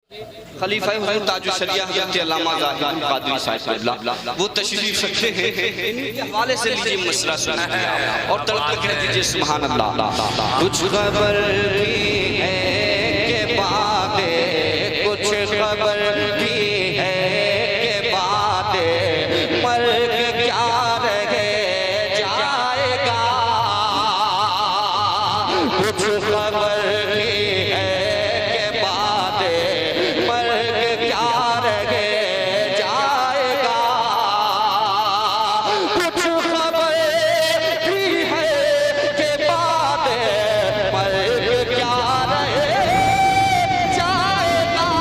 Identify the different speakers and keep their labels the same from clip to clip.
Speaker 1: खलीफा हुजूर ताजुल शरिया हज़रत अल्लामा ज़ाहिद कादरी साहिब वो तशरीफ रखते हैं, इनके हवाले से लीजिए मसला सुनिए और तड़प कर कह दीजिए सुभान अल्लाह। कुछ खबर भी है के बातें, कुछ खबर भी है के बातें, मर्ग क्या रह जाएगा। कुछ खबर भी है के बातें, मर्ग क्या रह जाएगा। कुछ खबर भी है के बातें, मर्ग क्या रह जाएगा।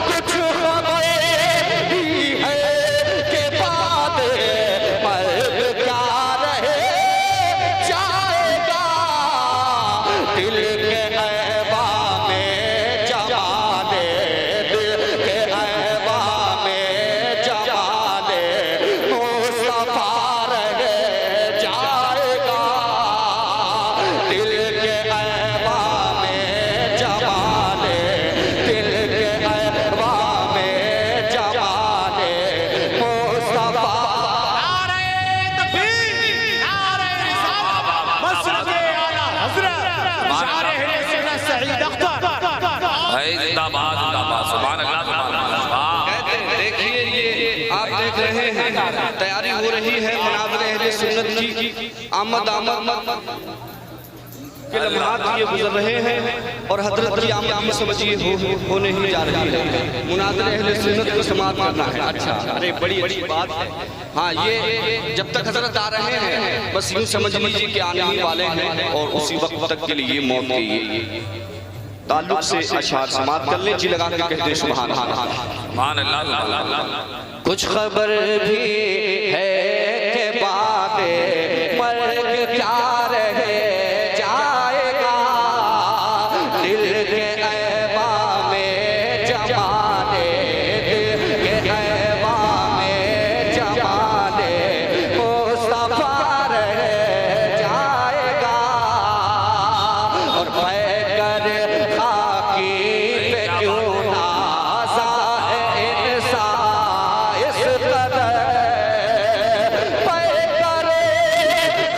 Speaker 1: कुछ खबर भी है के बातें, मर्ग क्या रह जाएगा। दिल के ऐबा में जमा दे, दिल के ऐबा में जमा दे, मुस्तफा रह जाएगा। दिल के ऐबा में जमा दे, दिल के ऐबा में जमा दे, मुस्तफा। देखिए ये आप देख रहे हैं, तैयारी हो रही है मुनाज़रे अहले सुन्नत की। आमद के लम्हात ये गुजर रहे हैं और हजरत की आमद ये समझिए होने ही जा रही है। मुनाज़रे अहले सुन्नत को समाप्त करना है। अच्छा, अरे बड़ी अच्छी बात है। हाँ, ये जब तक हजरत आ रहे हैं बस यूँ समझ लीजिए कि आने ही वाले हैं और उसी वक्त तक के लिए मौत की ताल्लुक से अशआर समाप्त कर ले। जी लगा के कहते सुभान अल्लाह। कुछ खबर भी है के बातें, मर्ग क्या रह जाएगा। दिल के ऐबा में जमा दे, दिल के ऐबा में जमा दे, मुस्तफा रह जाएगा। और पैकर खाकी पे क्यों नाज़ा है इंसान इस कदर। पैकर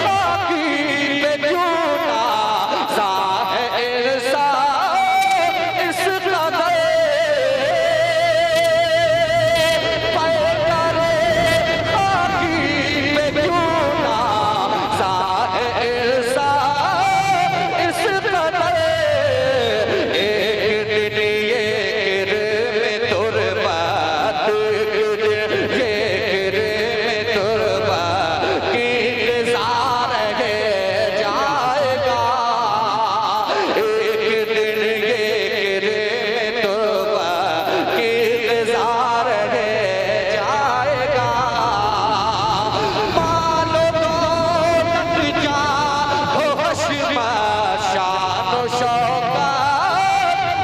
Speaker 1: खाकी पे क्यों नाज़ा है इंसान इस कदर। पैकर खाकी पे क्यों नाज़ा है इंसान इस कदर। एक दिन ये गिर में तुरबत, ये गिर में तुरबत की इंतज़ार है जाएगा। एक दिन ये गिर में तुरबत की इंतज़ार है जाएगा। मालो दौलत जाहो हश्म शान व शौकत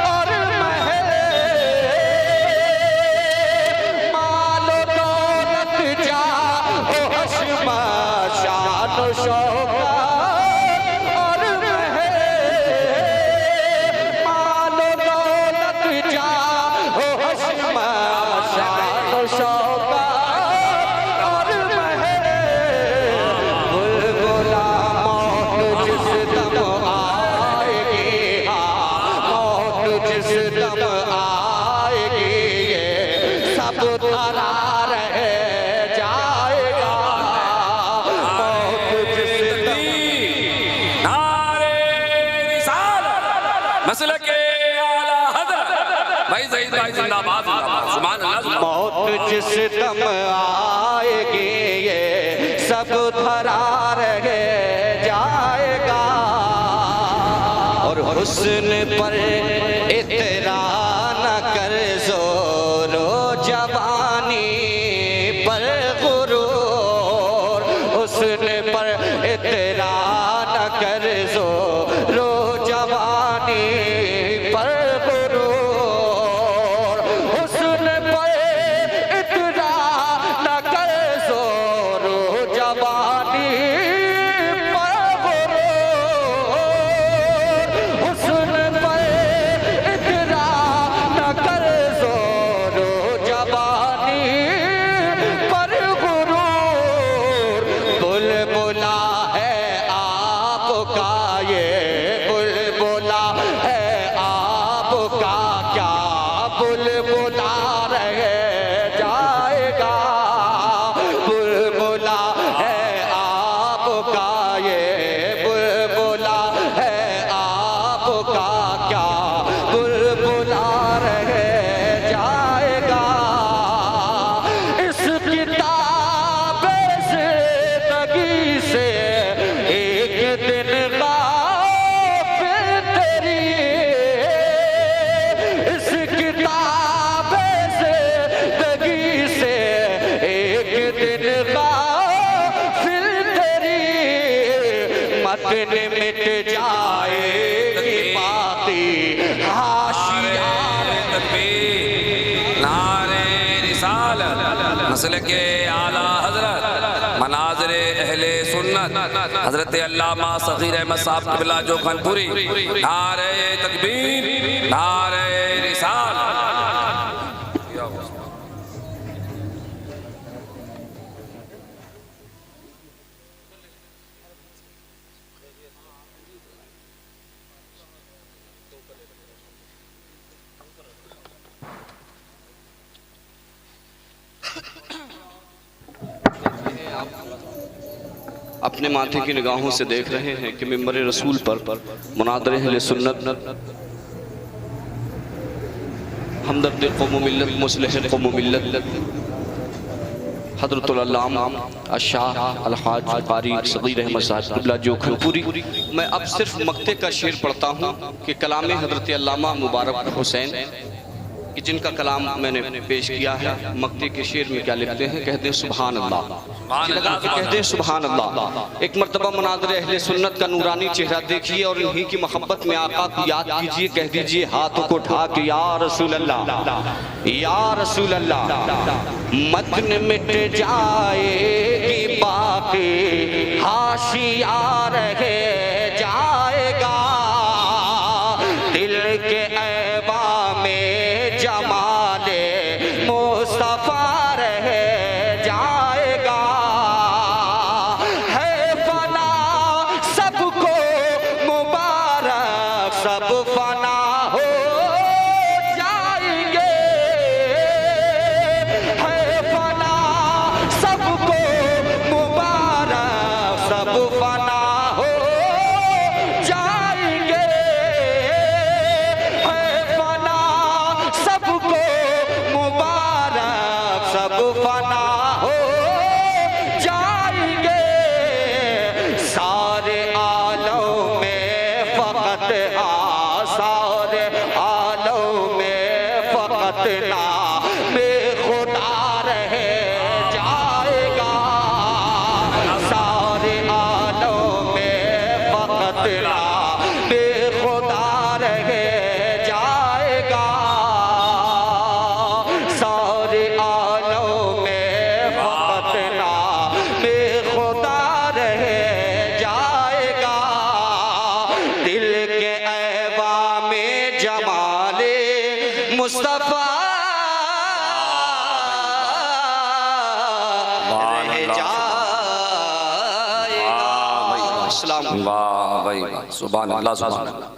Speaker 1: और महल। मालो दौलत जाहो हश्म शान व शौकत और महल। मालो दौलत जाहो हश्म शान व शौकत और महल। बुलबुला मौत जिस दम आएगी, मौत जिस दम आएगी, ये सब धरा रह जाएगा। मौत जिस दम मौत जिस दम आएगी, ये सब धरा रह जाएगा। और हुस्न पर इतरा न कर, जोरो जवानी पर गुरूर। हुस्न पर इतरा न कर, जोरो जवानी पर गुरूर। हुस्न पर इतरा न कर, जोरो जवानी मतन मिट जाएगी बातें हाशिया
Speaker 2: नारे रिसालत मसले के आला हजरत मनाज़िर अहले सुन्नत हजरत अल्लामा सग़ीर अहमद साहब क़िबला जो खानपुरी नारे तकबीर नारे रिसालत।
Speaker 1: अपने माथे की निगाहों से देख रहे हैं कि मिंबर रसूल पर मुनाज़िर अहले सुन्नत हमदर्द कौम मिल्लत मुस्लिह कौम मिल्लत हज़रतुल अल्लामा अश-शाह अल-हाज क़ारी सग़ीर अहमद साहब क़िबला जो खानपुरी। मैं अब सिर्फ मक्ते का शेर पढ़ता हूँ कि कलाम हज़रत अल्लामा मुबारक हुसैन कि जिनका कलाम मैंने पेश किया है। मक्ते के शेर में क्या लिखते हैं? कहते हैं सुभान अल्लाह, कहते हैं सुभान अल्लाह। एक मर्तबा मुनाज़िर अहले सुन्नत का नूरानी चेहरा देखिए और इन्हीं की मोहब्बत में आका को याद कीजिए। कह दीजिए हाथों को उठा के या रसूल अल्लाह, या रसूल अल्लाह। मतन मिट जाएगी बाकी हाशिया रह जाएगा, दिल के ऐबा में जमाले मुस्तफा रह जाएगा। है फना सबको मुबारक, सब फना हो जाएंगे। है फना सबको मुबारक, सब फना हो जाएंगे। है फना सबको मुबारक, सब फना हो जाएंगे। सारे आलम में फकत सारे आलम में फकत नाम खुदा रह जाएगा। सारे आलम में फकत नाम खुदा रह जाएगा। सारे आलम में फकत नाम खुदा रह जाएगा, दिल के ऐबा में जमाले मुस्तफा रह जाएगा। अस्सलाम वालेकुम।
Speaker 2: वाह भाई वाह, सुभान अल्लाह सुभान अल्लाह।